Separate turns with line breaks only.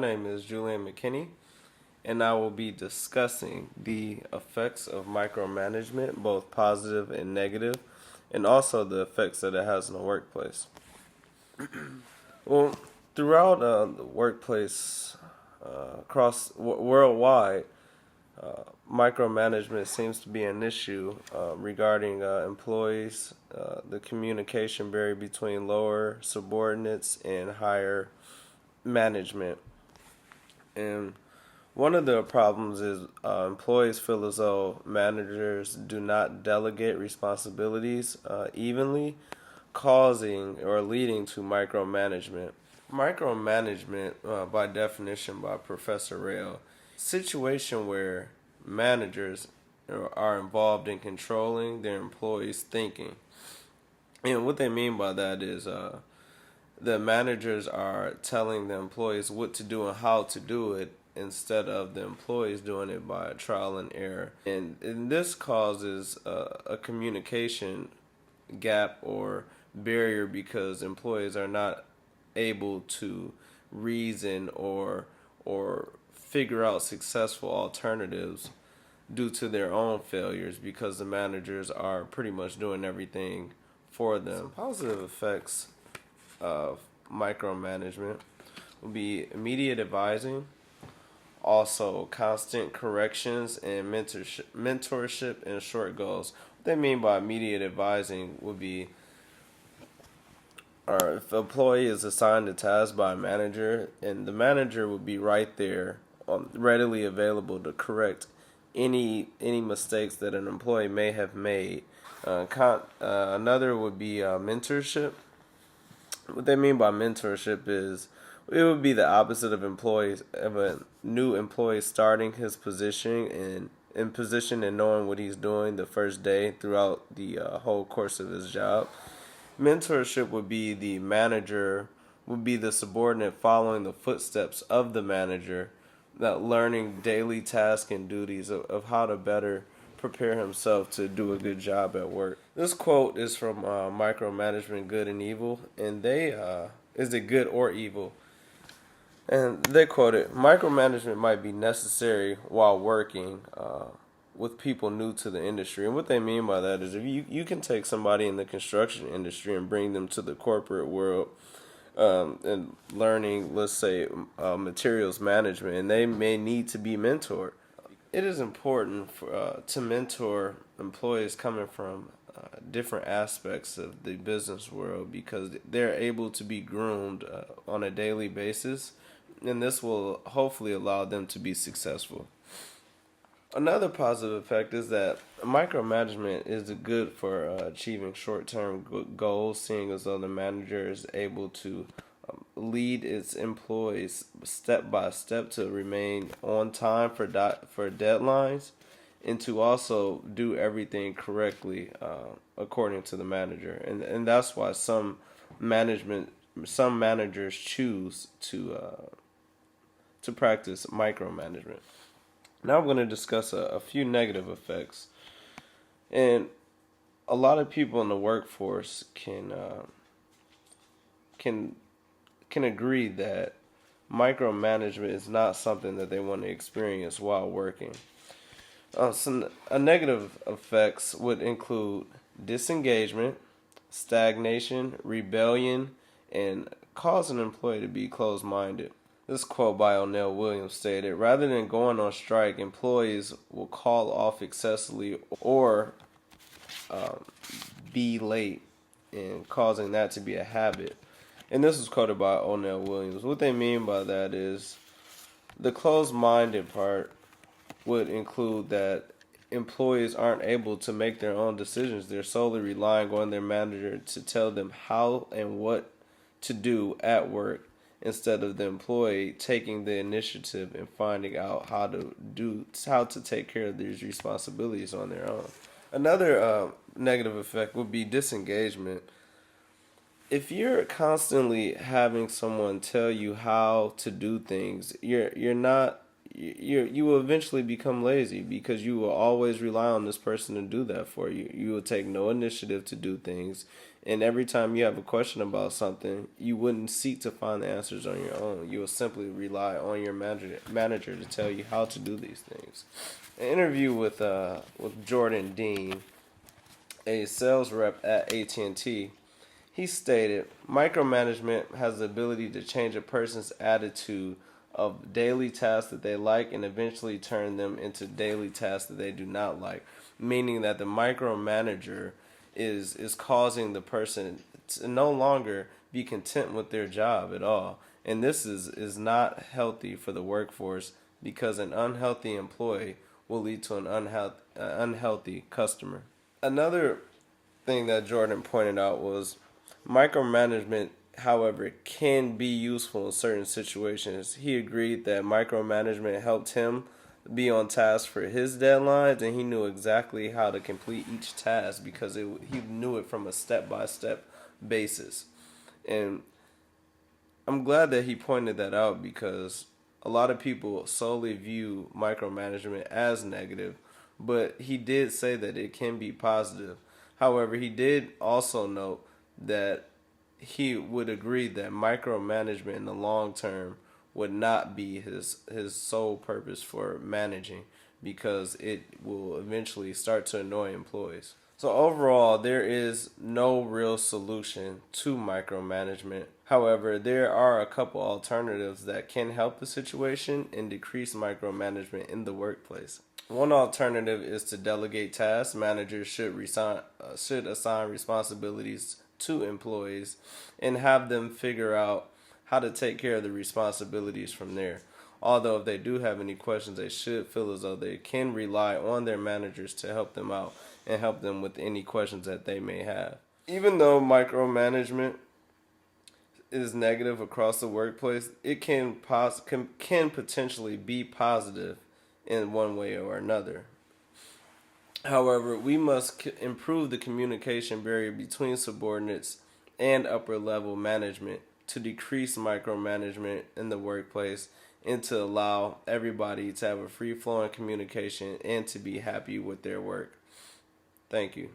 name is Julian McKinney, and I will be discussing the effects of micromanagement, both positive and negative, and also the effects that it has in the workplace. Well, throughout the workplace, worldwide, micromanagement seems to be an issue regarding employees, the communication barrier between lower subordinates and higher management. And one of the problems is employees feel as though managers do not delegate responsibilities evenly, causing or leading to micromanagement. Micromanagement, by definition, by Professor Rail, situation where managers are involved in controlling their employees' thinking. And what they mean by that is the managers are telling the employees what to do and how to do it instead of the employees doing it by trial and error. And this causes a communication gap or barrier because employees are not able to reason or figure out successful alternatives due to their own failures because the managers are pretty much doing everything for them. Some positive effects of micromanagement will be immediate advising, also constant corrections and mentorship and short goals. What they mean by immediate advising would be or if an employee is assigned a task by a manager, and the manager would be right there, readily available to correct any mistakes that an employee may have made. Another would be mentorship. What they mean by mentorship is it would be the opposite of a new employee starting his position and in position and knowing what he's doing the first day throughout the whole course of his job. Mentorship would be the subordinate following the footsteps of the manager, that learning daily tasks and duties of how to better prepare himself to do a good job at work. This quote is from Micromanagement, Good and Evil, and is it good or evil? And they quoted, micromanagement might be necessary while working with people new to the industry. And what they mean by that is if you can take somebody in the construction industry and bring them to the corporate world and learning, let's say, materials management, and they may need to be mentored. It is important to mentor employees coming from different aspects of the business world because they're able to be groomed on a daily basis, and this will hopefully allow them to be successful. Another positive effect is that micromanagement is good for achieving short-term goals, seeing as though the manager is able to lead its employees step by step to remain on time for deadlines, and to also do everything correctly according to the manager. And that's why some managers choose to practice micromanagement. Now I'm going to discuss a few negative effects. And a lot of people in the workforce can agree that micromanagement is not something that they want to experience while working. Some negative effects would include disengagement, stagnation, rebellion, and cause an employee to be closed-minded. This quote by O'Neill Williams stated, rather than going on strike, employees will call off excessively or be late, and causing that to be a habit. And this was quoted by O'Neill Williams. What they mean by that is the closed-minded part would include that employees aren't able to make their own decisions. They're solely relying on their manager to tell them how and what to do at work, instead of the employee taking the initiative and finding out how to take care of these responsibilities on their own. Another negative effect would be disengagement. If you're constantly having someone tell you how to do things, you're not you will eventually become lazy because you will always rely on this person to do that for you. You will take no initiative to do things, and every time you have a question about something, you wouldn't seek to find the answers on your own. You will simply rely on your manager to tell you how to do these things. An interview with Jordan Dean, a sales rep at AT&T, he stated, "Micromanagement has the ability to change a person's attitude of daily tasks that they like and eventually turn them into daily tasks that they do not like." Meaning that the micromanager is causing the person to no longer be content with their job at all. And this is not healthy for the workforce because an unhealthy employee will lead to an unhealthy customer. Another thing that Jordan pointed out was micromanagement, however, can be useful in certain situations. He agreed that micromanagement helped him be on task for his deadlines, and he knew exactly how to complete each task because he knew it from a step-by-step basis. And I'm glad that he pointed that out because a lot of people solely view micromanagement as negative, but he did say that it can be positive. However, he did also note that he would agree that micromanagement in the long term would not be his sole purpose for managing because it will eventually start to annoy employees. So overall, there is no real solution to micromanagement. However, there are a couple alternatives that can help the situation and decrease micromanagement in the workplace. One alternative is to delegate tasks. Managers should assign responsibilities to employees and have them figure out how to take care of the responsibilities from there. Although if they do have any questions, they should feel as though they can rely on their managers to help them out and help them with any questions that they may have. Even though micromanagement is negative across the workplace, it can potentially be positive in one way or another. However, we must improve the communication barrier between subordinates and upper level management to decrease micromanagement in the workplace and to allow everybody to have a free flowing communication and to be happy with their work. Thank you.